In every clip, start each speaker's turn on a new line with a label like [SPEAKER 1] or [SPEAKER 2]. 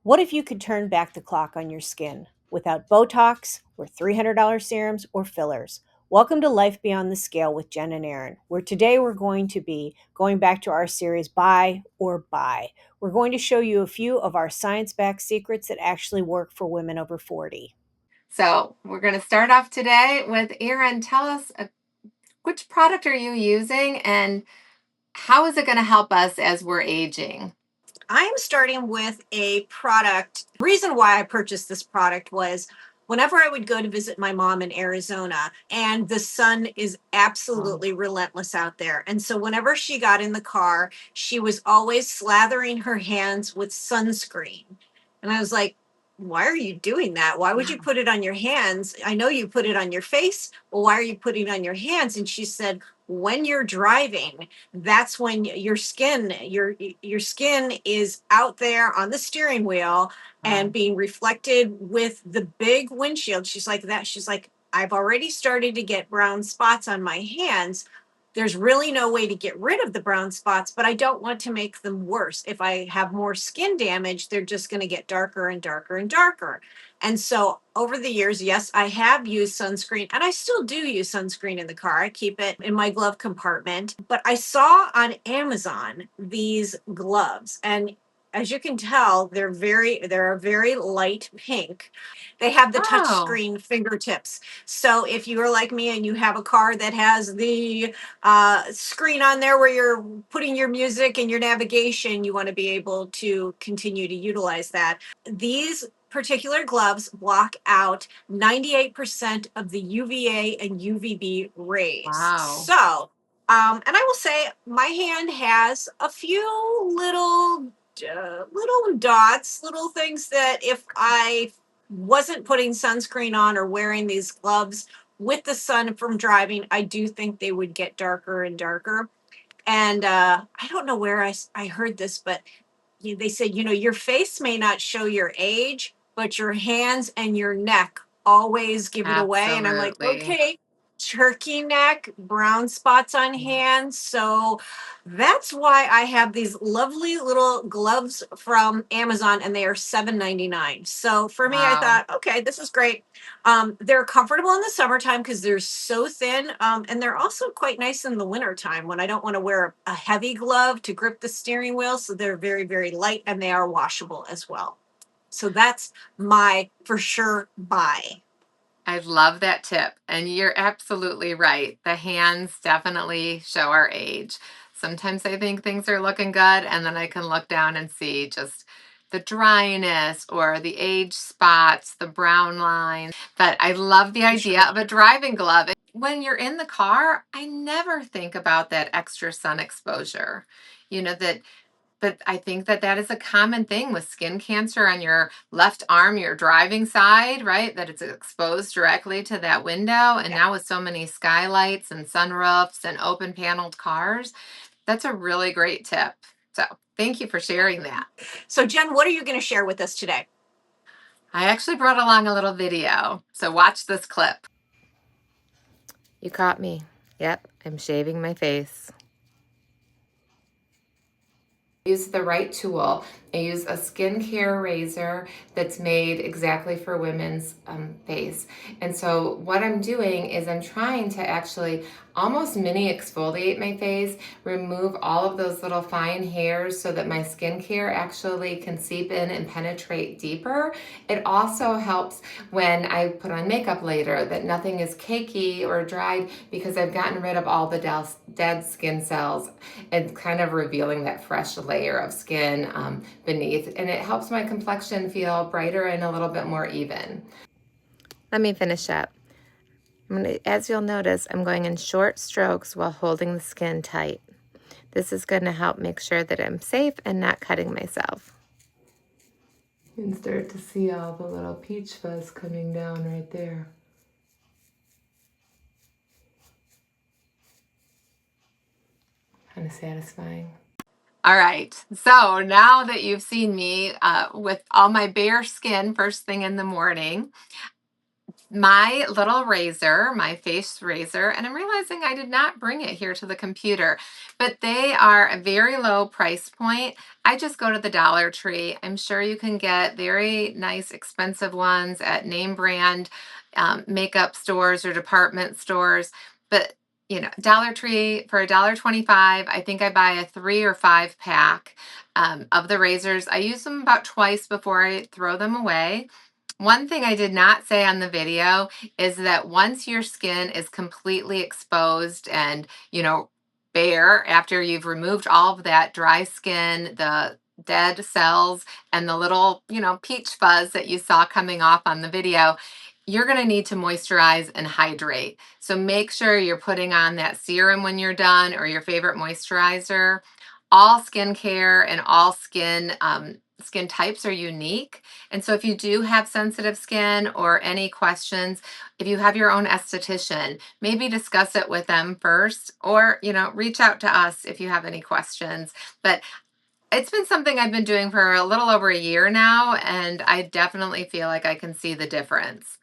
[SPEAKER 1] What if you could turn back the clock on your skin without Botox or $300 serums or fillers? Welcome to Life Beyond the Scale with Jen and Aaron, where today we're going to be going back to our series Buy or Buy. We're going to show you a few of our science-backed secrets that actually work for women over 40.
[SPEAKER 2] So we're going to start off today with Aaron. Tell us which product are you using and how is it going to help us as we're aging?
[SPEAKER 1] I am starting with a product. The reason why I purchased this product was whenever I would go to visit my mom in Arizona, and the sun is absolutely relentless out there. And so whenever she got in the car, she was always slathering her hands with sunscreen. And I was like, why are you doing that? Why would you put it on your hands? I know you put it on your face. Well, why are you putting it on your hands? And she said, when you're driving, that's when your skin is out there on the steering wheel and being reflected with the big windshield. She's like, I've already started to get brown spots on my hands. There's really no way to get rid of the brown spots, but I don't want to make them worse. If I have more skin damage, they're just going to get darker and darker and darker. And so over the years, yes, I have used sunscreen, and I still do use sunscreen in the car. I keep it in my glove compartment. But I saw on Amazon these gloves, and as you can tell, they're a very light pink. They have the touch
[SPEAKER 2] Oh,
[SPEAKER 1] screen fingertips. So if you are like me and you have a car that has the screen on there where you're putting your music and your navigation, you want to be able to continue to utilize that. These particular gloves block out 98% of the UVA and UVB rays.
[SPEAKER 2] wow.
[SPEAKER 1] And I will say my hand has a few little dots, little things that if I wasn't putting sunscreen on or wearing these gloves with the sun from driving, I do think they would get darker and darker. And I don't know where I heard this, but they said, your face may not show your age, but your hands and your neck always give it away. And I'm like,
[SPEAKER 2] Absolutely.
[SPEAKER 1] okay, turkey neck, brown spots on hands. So that's why I have these lovely little gloves from Amazon, and they are $7.99. So for me, I
[SPEAKER 2] Wow.
[SPEAKER 1] thought, okay, this is great. They're comfortable in the summertime because they're so thin, and they're also quite nice in the wintertime when I don't want to wear a heavy glove to grip the steering wheel. So they're very, very light, and they are washable as well. So that's my for sure buy.
[SPEAKER 2] I love that tip. And you're absolutely right. The hands definitely show our age. Sometimes I think things are looking good, and then I can look down and see just the dryness or the age spots, the brown lines. But I love the
[SPEAKER 1] For
[SPEAKER 2] idea
[SPEAKER 1] sure.
[SPEAKER 2] of a driving glove. When you're in the car, I never think about that extra sun exposure. You know, that but I think that that is a common thing with skin cancer on your left arm, your driving side, right? That it's exposed directly to that window. And
[SPEAKER 1] Yeah.
[SPEAKER 2] now with so many skylights and sunroofs and open paneled cars, that's a really great tip. So thank you for sharing that.
[SPEAKER 1] So, Jen, what are you going to share with us today?
[SPEAKER 2] I actually brought along a little video. So watch this clip. You caught me. Yep, I'm shaving my face. Use the right tool. I use a skincare razor that's made exactly for women's face. And so what I'm doing is I'm trying to actually almost mini exfoliate my face, remove all of those little fine hairs so that my skincare actually can seep in and penetrate deeper. It also helps when I put on makeup later that nothing is cakey or dried because I've gotten rid of all the dead skin cells and kind of revealing that fresh layer of skin beneath. And it helps my complexion feel brighter and a little bit more even. Let me finish up. As you'll notice, I'm going in short strokes while holding the skin tight. This is going to help make sure that I'm safe and not cutting myself. You can start to see all the little peach fuzz coming down right there. Kind of satisfying. All right, so now that you've seen me with all my bare skin first thing in the morning, my little razor, my face razor, and I'm realizing I did not bring it here to the computer, but they are a very low price point. I just go to the Dollar Tree. I'm sure you can get very nice, expensive ones at name brand makeup stores or department stores, but Dollar Tree for $1.25. I think I buy a 3 or 5 pack of the razors. I use them about twice before I throw them away. One thing I did not say on the video is that once your skin is completely exposed and, bare after you've removed all of that dry skin, the dead cells, and the little, peach fuzz that you saw coming off on the video, you're going to need to moisturize and hydrate. So make sure you're putting on that serum when you're done or your favorite moisturizer. All skincare and all skin types are unique. And so if you do have sensitive skin or any questions, if you have your own esthetician, maybe discuss it with them first or, reach out to us if you have any questions. But it's been something I've been doing for a little over a year now, and I definitely feel like I can see the difference.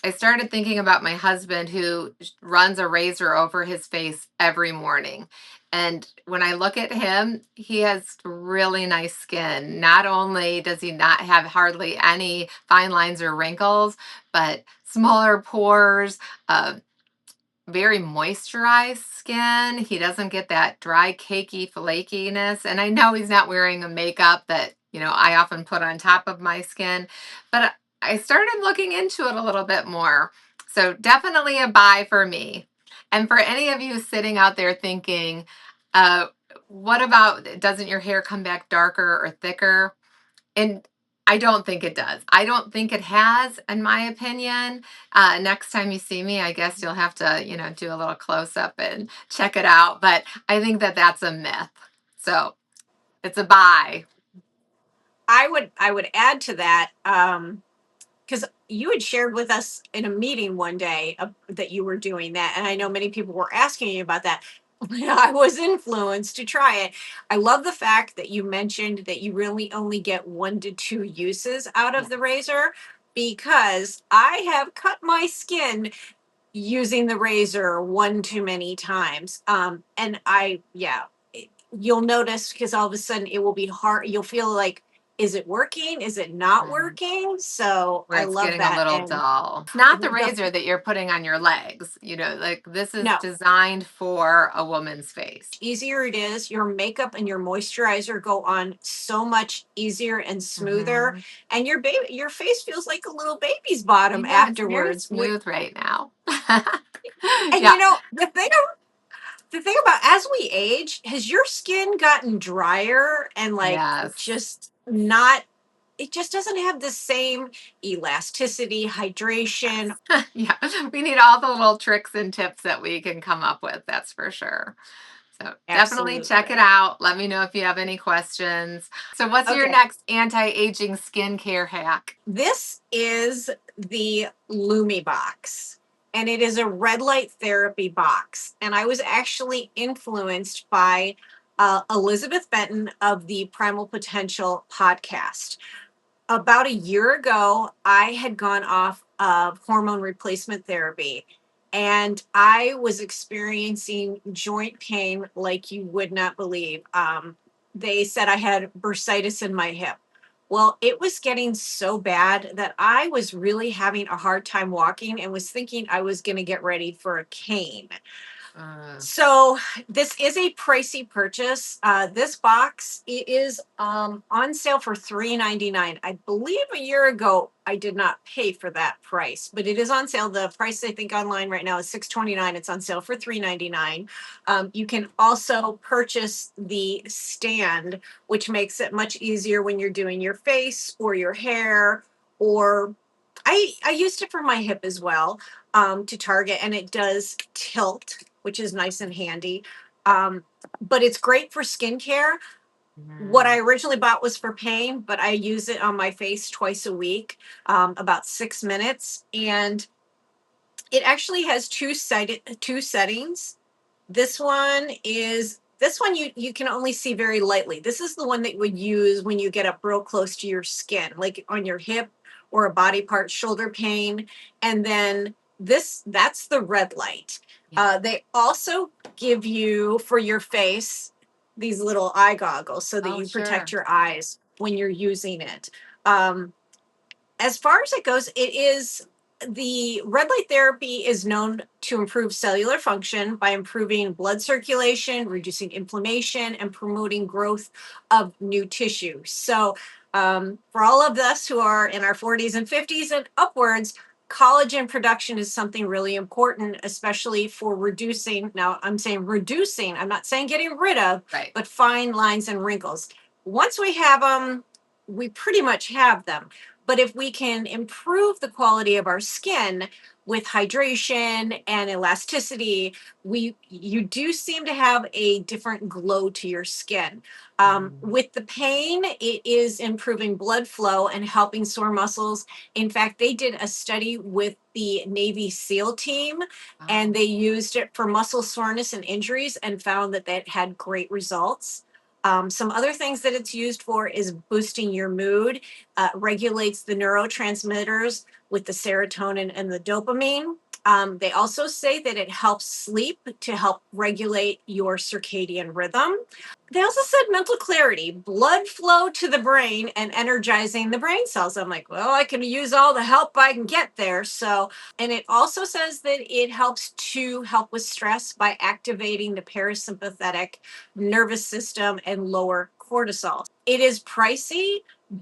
[SPEAKER 2] I started thinking about my husband who runs a razor over his face every morning. And when I look at him, he has really nice skin. Not only does he not have hardly any fine lines or wrinkles, but smaller pores, very moisturized skin. He doesn't get that dry, cakey flakiness. And I know he's not wearing a makeup that, I often put on top of my skin, but I started looking into it a little bit more. So definitely a buy for me. And for any of you sitting out there thinking, uh, what about, doesn't your hair come back darker or thicker? And I don't think it does. I don't think it has, in my opinion. Next time you see me, I guess you'll have to, do a little close up and check it out. But I think that that's a myth. So it's a buy.
[SPEAKER 1] I would add to that, because you had shared with us in a meeting one day that you were doing that, and I know many people were asking you about that. I was influenced to try it. I love the fact that you mentioned that you really only get 1 to 2 uses out
[SPEAKER 2] Yeah.
[SPEAKER 1] of the razor, because I have cut my skin using the razor one too many times. And you'll notice, because all of a sudden it will be hard. You'll feel like, is it working? Is it not
[SPEAKER 2] Mhm.
[SPEAKER 1] working? So
[SPEAKER 2] Where
[SPEAKER 1] I
[SPEAKER 2] it's
[SPEAKER 1] love
[SPEAKER 2] getting a
[SPEAKER 1] that.
[SPEAKER 2] little
[SPEAKER 1] And
[SPEAKER 2] dull. It's not the
[SPEAKER 1] the
[SPEAKER 2] razor that you're putting on your legs. Like this is
[SPEAKER 1] no,
[SPEAKER 2] designed for a woman's face.
[SPEAKER 1] easier it is. Your makeup and your moisturizer go on so much easier and smoother,
[SPEAKER 2] Hmm.
[SPEAKER 1] and your face feels like a little baby's
[SPEAKER 2] I
[SPEAKER 1] bottom
[SPEAKER 2] know it's very
[SPEAKER 1] afterwards.
[SPEAKER 2] smooth right now.
[SPEAKER 1] And
[SPEAKER 2] Yeah.
[SPEAKER 1] the thing about, as we age, has your skin gotten drier and like
[SPEAKER 2] Yes.
[SPEAKER 1] just not, it just doesn't have the same elasticity, hydration.
[SPEAKER 2] Yes. Yeah. We need all the little tricks and tips that we can come up with. That's for sure. So definitely check it
[SPEAKER 1] Absolutely.
[SPEAKER 2] out. Let me know if you have any questions. So, what's your
[SPEAKER 1] Okay.
[SPEAKER 2] next anti aging skincare hack?
[SPEAKER 1] This is the Lumi box, and it is a red light therapy box. And I was actually influenced by Elizabeth Benton of the Primal Potential podcast. About a year ago, I had gone off of hormone replacement therapy, and I was experiencing joint pain like you would not believe. They said I had bursitis in my hip. Well, it was getting so bad that I was really having a hard time walking and was thinking I was going to get ready for a cane.
[SPEAKER 2] Uh,
[SPEAKER 1] So this is a pricey purchase. This box is on sale for $3.99. I believe a year ago I did not pay for that price, but it is on sale. The price I think online right now is $6.29. It's on sale for $3.99. You can also purchase the stand, which makes it much easier when you're doing your face or your hair. Or I used it for my hip as well, to Target, and it does tilt, which is nice and handy. Um, but it's great for skincare. What I
[SPEAKER 2] mm,
[SPEAKER 1] originally bought was for pain, but I use it on my face twice a week, about 6 minutes, and it actually has two settings. This one is This one you can only see very lightly. This is the one that you would use when you get up real close to your skin, like on your hip or a body part, shoulder pain. And then that's the red light.
[SPEAKER 2] Yeah.
[SPEAKER 1] They also give you for your face these little eye goggles so that
[SPEAKER 2] Oh,
[SPEAKER 1] you protect
[SPEAKER 2] sure.
[SPEAKER 1] your eyes when you're using it. Um, as far as it goes, it is the red light therapy is known to improve cellular function by improving blood circulation, reducing inflammation, and promoting growth of new tissue. So, for all of us who are in our 40s and 50s and upwards, collagen production is something really important, especially for reducing. Now, I'm saying reducing, I'm not saying getting rid of,
[SPEAKER 2] Right.
[SPEAKER 1] but fine lines and wrinkles. Once we have them, we pretty much have them. But if we can improve the quality of our skin with hydration and elasticity, you do seem to have a different glow to your skin.
[SPEAKER 2] Mm.
[SPEAKER 1] With the pain, it is improving blood flow and helping sore muscles. In fact, they did a study with the Navy SEAL team, and
[SPEAKER 2] Oh,
[SPEAKER 1] they used it for muscle soreness and injuries and found that that had great results. Some other things that it's used for is boosting your mood, regulates the neurotransmitters with the serotonin and the dopamine. They also say that it helps sleep to help regulate your circadian rhythm. They also said mental clarity, blood flow to the brain, and energizing the brain cells. I'm like, well, I can use all the help I can get there. So, and it also says that it helps to help with stress by activating the parasympathetic nervous system and lower cortisol. It is pricey,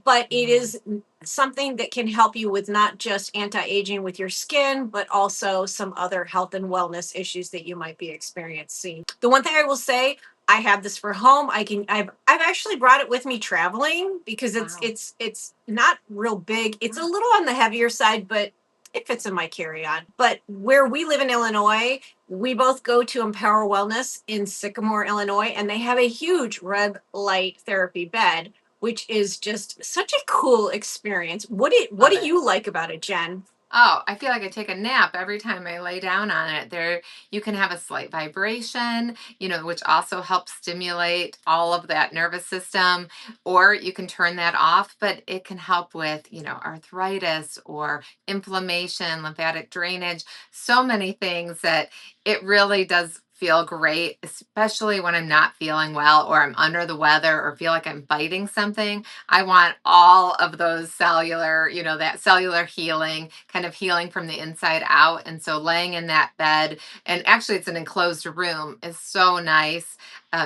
[SPEAKER 1] but it
[SPEAKER 2] mm.
[SPEAKER 1] is something that can help you with not just anti-aging with your skin, but also some other health and wellness issues that you might be experiencing. The one thing I will say, I have this for home. I've actually brought it with me traveling because
[SPEAKER 2] Wow.
[SPEAKER 1] it's not real big. It's a little on the heavier side, but it fits in my carry-on. But where we live in Illinois, we both go to Empower Wellness in Sycamore, Illinois, and they have a huge red light therapy bed, which is just such a cool experience. What
[SPEAKER 2] Love
[SPEAKER 1] do
[SPEAKER 2] it.
[SPEAKER 1] you like about it, Jen?
[SPEAKER 2] Oh, I feel like I take a nap every time I lay down on it. There, you can have a slight vibration, which also helps stimulate all of that nervous system, or you can turn that off, but it can help with, arthritis or inflammation, lymphatic drainage, so many things that it really does feel great, especially when I'm not feeling well or I'm under the weather or feel like I'm biting something. I want all of those cellular, that cellular healing, kind of healing from the inside out. And so laying in that bed, and actually it's an enclosed room, is so nice.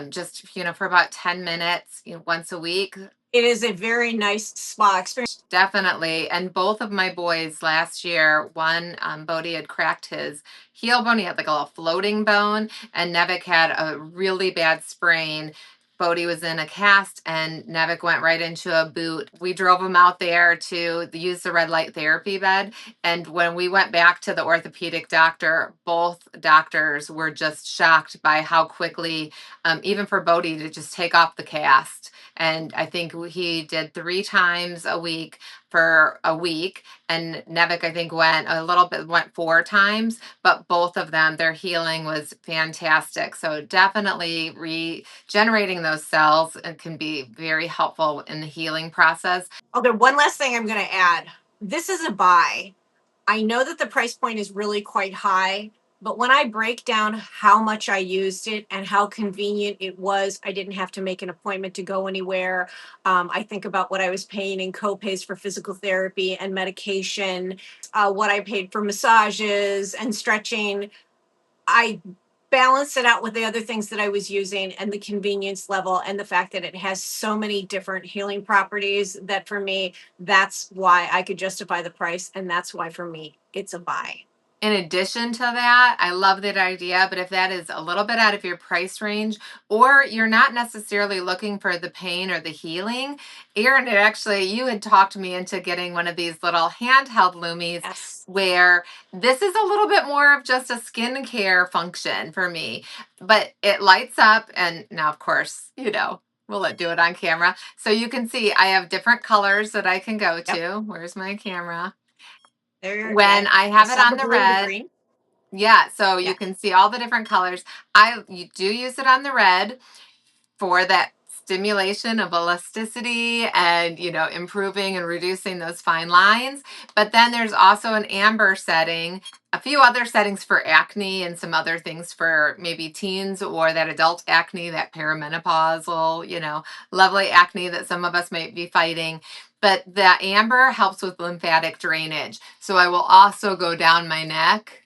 [SPEAKER 2] Just, for about 10 minutes, once a week.
[SPEAKER 1] It is a very nice spa experience.
[SPEAKER 2] Definitely. And both of my boys last year, one, Bodhi had cracked his heel bone. He had like a little floating bone, and Nevik had a really bad sprain. Bodhi was in a cast, and Nevik went right into a boot. We drove him out there to use the red light therapy bed. And when we went back to the orthopedic doctor, both doctors were just shocked by how quickly, even for Bodhi to just take off the cast. And I think he did 3 times a week for a week. And Nevik, I think, went 4 times, but both of them, their healing was fantastic. So definitely regenerating those cells can be very helpful in the healing process.
[SPEAKER 1] Okay, one last thing I'm going to add. This is a buy. I know that the price point is really quite high, but when I break down how much I used it and how convenient it was, I didn't have to make an appointment to go anywhere. I think about what I was paying in copays for physical therapy and medication, what I paid for massages and stretching. I balance it out with the other things that I was using and the convenience level and the fact that it has so many different healing properties that for me, that's why I could justify the price. And that's why for me, it's a buy.
[SPEAKER 2] In addition to that, I love that idea, but if that is a little bit out of your price range, or you're not necessarily looking for the pain or the healing, Erin, you had talked me into getting one of these little handheld Lumis,
[SPEAKER 1] Yes.
[SPEAKER 2] where this is a little bit more of just a skincare function for me, but it lights up. And now, of course, we'll do it on camera. So you can see I have different colors that I can go
[SPEAKER 1] Yep.
[SPEAKER 2] to. Where's my camera?
[SPEAKER 1] There.
[SPEAKER 2] When
[SPEAKER 1] Yeah.
[SPEAKER 2] I
[SPEAKER 1] I
[SPEAKER 2] have it
[SPEAKER 1] saw the
[SPEAKER 2] on the
[SPEAKER 1] blue, the
[SPEAKER 2] red,
[SPEAKER 1] green.
[SPEAKER 2] Yeah, so you
[SPEAKER 1] Yeah.
[SPEAKER 2] can see all the different colors. You do use it on the red for that stimulation of elasticity and, improving and reducing those fine lines. But then there's also an amber setting, a few other settings for acne and some other things for maybe teens or that adult acne, that perimenopausal, lovely acne that some of us might be fighting. But the amber helps with lymphatic drainage. So I will also go down my neck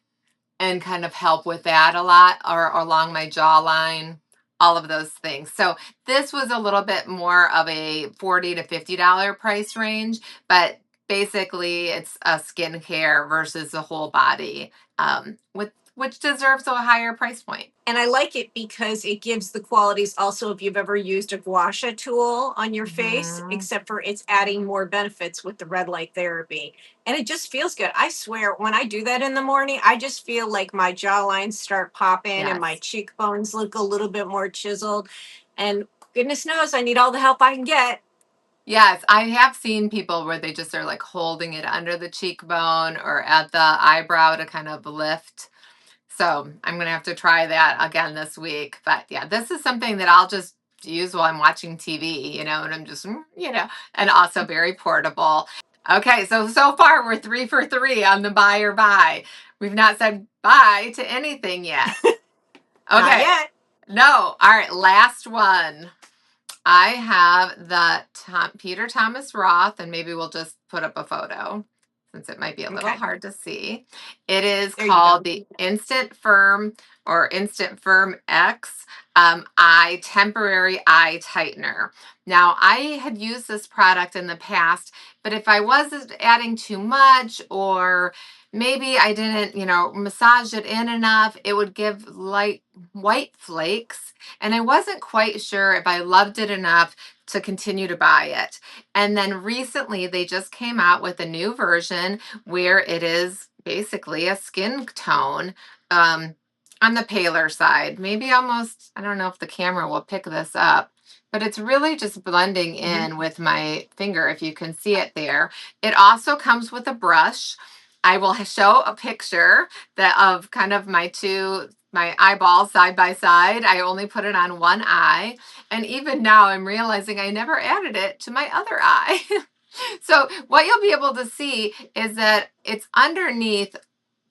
[SPEAKER 2] and kind of help with that a lot, or along my jawline, all of those things. So this was a little bit more of a $40 to $50 price range, but basically it's a skincare versus a whole body, with which deserves a higher price point.
[SPEAKER 1] And I like it because it gives the qualities also if you've ever used a gua sha tool on your face,
[SPEAKER 2] Mhm.
[SPEAKER 1] except for it's adding more benefits with the red light therapy. And it just feels good. I swear, when I do that in the morning, I just feel like my jawlines start popping and my
[SPEAKER 2] Yes.
[SPEAKER 1] cheekbones look a little bit more chiseled. And goodness knows I need all the help I can get.
[SPEAKER 2] Yes, I have seen people where they just are like holding it under the cheekbone or at the eyebrow to kind of lift. So I'm going to have to try that again this week. But yeah, this is something that I'll just use while I'm watching TV, and I'm just, and also very portable. Okay, so far we're 3 for 3 on the buy or buy. We've not said bye to anything yet.
[SPEAKER 1] Not
[SPEAKER 2] Okay,
[SPEAKER 1] yet.
[SPEAKER 2] no. All right, last one. I have the Peter Thomas Roth, and maybe we'll just put up a photo since it might be a little
[SPEAKER 1] Okay.
[SPEAKER 2] hard to see. It is
[SPEAKER 1] There you
[SPEAKER 2] called
[SPEAKER 1] go.
[SPEAKER 2] the Instant Firm or Instant Firm X Eye Temporary Eye Tightener. Now, I had used this product in the past, but if I was adding too much or maybe I didn't, massage it in enough, it would give light white flakes. And I wasn't quite sure if I loved it enough to continue to buy it. And then recently they just came out with a new version where it is basically a skin tone, on the paler side. Maybe almost, I don't know if the camera will pick this up, but it's really just blending
[SPEAKER 1] Mhm.
[SPEAKER 2] in with my finger, if you can see it there. It also comes with a brush. I will show a picture of kind of my eyeballs side by side. I only put it on one eye. And even now I'm realizing I never added it to my other eye. So what you'll be able to see is that it's underneath.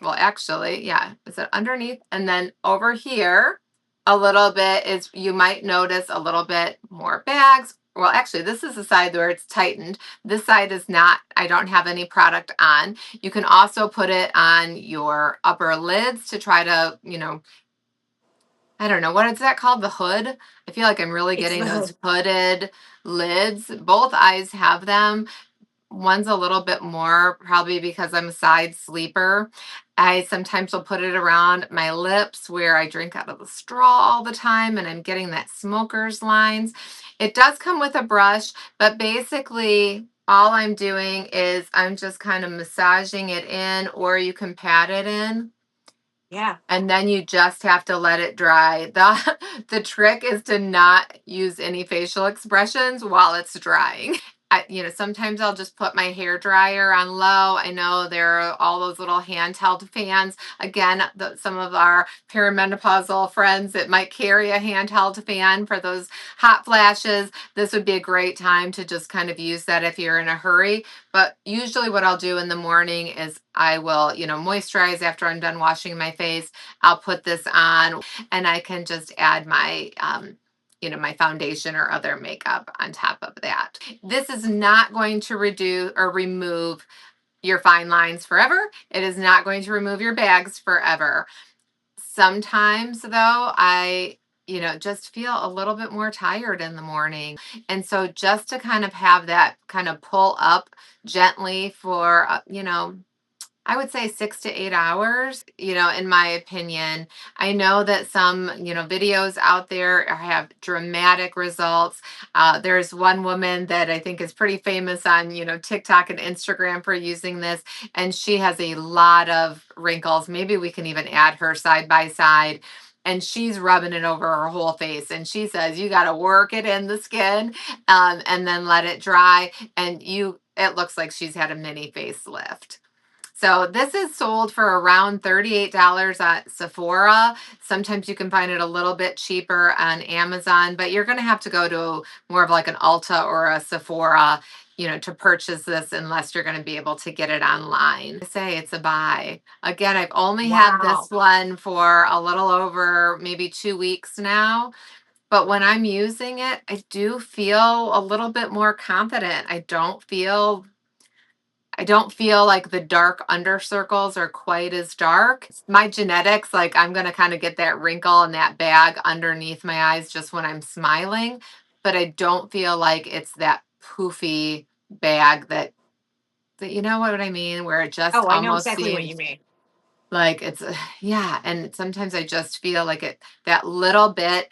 [SPEAKER 2] Well, actually, yeah, is it underneath? And then over here, a little bit is, you might notice a little bit more bags. Well, actually, this is the side where it's tightened. This side is not, I don't have any product on. You can also put it on your upper lids to try to, I don't know, what is that called? The hood? I feel like I'm really
[SPEAKER 1] It's
[SPEAKER 2] getting
[SPEAKER 1] the
[SPEAKER 2] those
[SPEAKER 1] hood.
[SPEAKER 2] hooded lids. Both eyes have them. One's a little bit more, probably because I'm a side sleeper. I sometimes will put it around my lips where I drink out of the straw all the time and I'm getting that smoker's lines. It does come with a brush, but basically all I'm doing is I'm just kind of massaging it in, or you can pat it in.
[SPEAKER 1] Yeah.
[SPEAKER 2] And then you just have to let it dry. The trick is to not use any facial expressions while it's drying. Sometimes I'll just put my hair dryer on low. I know there are all those little handheld fans. Again, some of our perimenopausal friends that might carry a handheld fan for those hot flashes, this would be a great time to just kind of use that if you're in a hurry. But usually what I'll do in the morning is I will, moisturize after I'm done washing my face. I'll put this on and I can just add my foundation or other makeup on top of that. This is not going to reduce or remove your fine lines forever. It is not going to remove your bags forever. Sometimes though, I just feel a little bit more tired in the morning. And so just to kind of have that kind of pull up gently for, I would say 6 to 8 hours, in my opinion. I know that some, videos out there have dramatic results. There's one woman that I think is pretty famous on, TikTok and Instagram for using this, and she has a lot of wrinkles. Maybe we can even add her side by side. And she's rubbing it over her whole face. And she says, you got to work it in the skin, and then let it dry. And it looks like she's had a mini facelift. So this is sold for around $38 at Sephora. Sometimes you can find it a little bit cheaper on Amazon, but you're going to have to go to more of like an Ulta or a Sephora, to purchase this unless you're going to be able to get it online. I say it's a buy. Again, I've only had this
[SPEAKER 1] Wow.
[SPEAKER 2] one for a little over maybe 2 weeks now. But when I'm using it, I do feel a little bit more confident. I don't feel like the dark under circles are quite as dark. My genetics, like I'm going to kind of get that wrinkle and that bag underneath my eyes just when I'm smiling, but I don't feel like it's that poofy bag that you know what I mean, where it just
[SPEAKER 1] Oh, I know
[SPEAKER 2] almost
[SPEAKER 1] exactly what you
[SPEAKER 2] seems
[SPEAKER 1] mean.
[SPEAKER 2] like it's yeah, and sometimes I just feel like it that little bit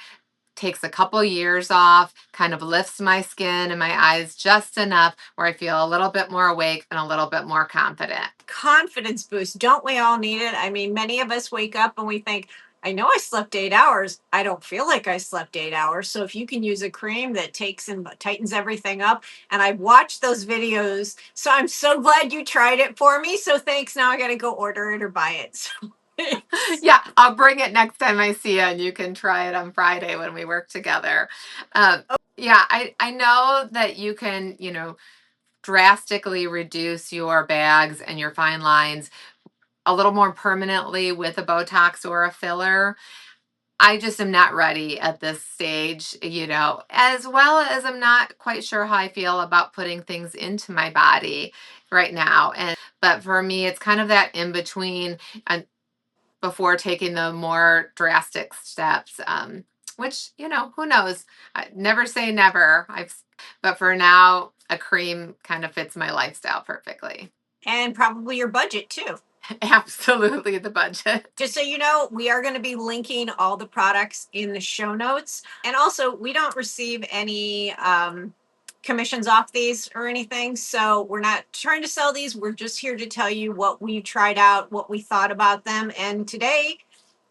[SPEAKER 2] takes a couple years off, kind of lifts my skin and my eyes just enough where I feel a little bit more awake and a little bit more confident.
[SPEAKER 1] Confidence boost. Don't we all need it? I mean, many of us wake up and we think, I know I slept 8 hours. I don't feel like I slept 8 hours. So if you can use a cream that takes and tightens everything up, and I watched those videos, so I'm so glad you tried it for me. So thanks. Now I got to go order it or buy it. So
[SPEAKER 2] Yeah, I'll bring it next time I see you and you can try it on Friday when we work together. Uh, yeah, I know that you can, drastically reduce your bags and your fine lines a little more permanently with a Botox or a filler. I just am not ready at this stage, as well as I'm not quite sure how I feel about putting things into my body right now. But for me, it's kind of that in between and before taking the more drastic steps. Which, who knows? I never say never. But for now, a cream kind of fits my lifestyle perfectly.
[SPEAKER 1] and probably your budget too.
[SPEAKER 2] Absolutely the budget.
[SPEAKER 1] Just so you know, we are going to be linking all the products in the show notes. And also, we don't receive any commissions off these or anything. So we're not trying to sell these. We're just here to tell you what we tried out, what we thought about them. And today,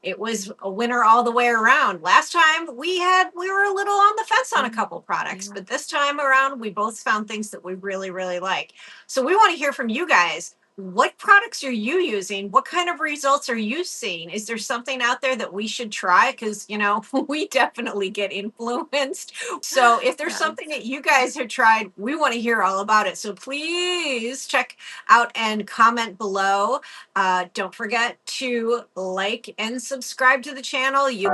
[SPEAKER 1] it was a winner all the way around. Last time we were a little on the fence on a couple products,
[SPEAKER 2] Yeah.
[SPEAKER 1] but this time around we both found things that we really, really like. So we want to hear from you guys. What products are you using? What kind of results are you seeing? Is there something out there that we should try? Because, we definitely get influenced. So if there's
[SPEAKER 2] Yes.
[SPEAKER 1] something that you guys have tried, we want to hear all about it. So please check out and comment below. Don't forget to like and subscribe to the channel. You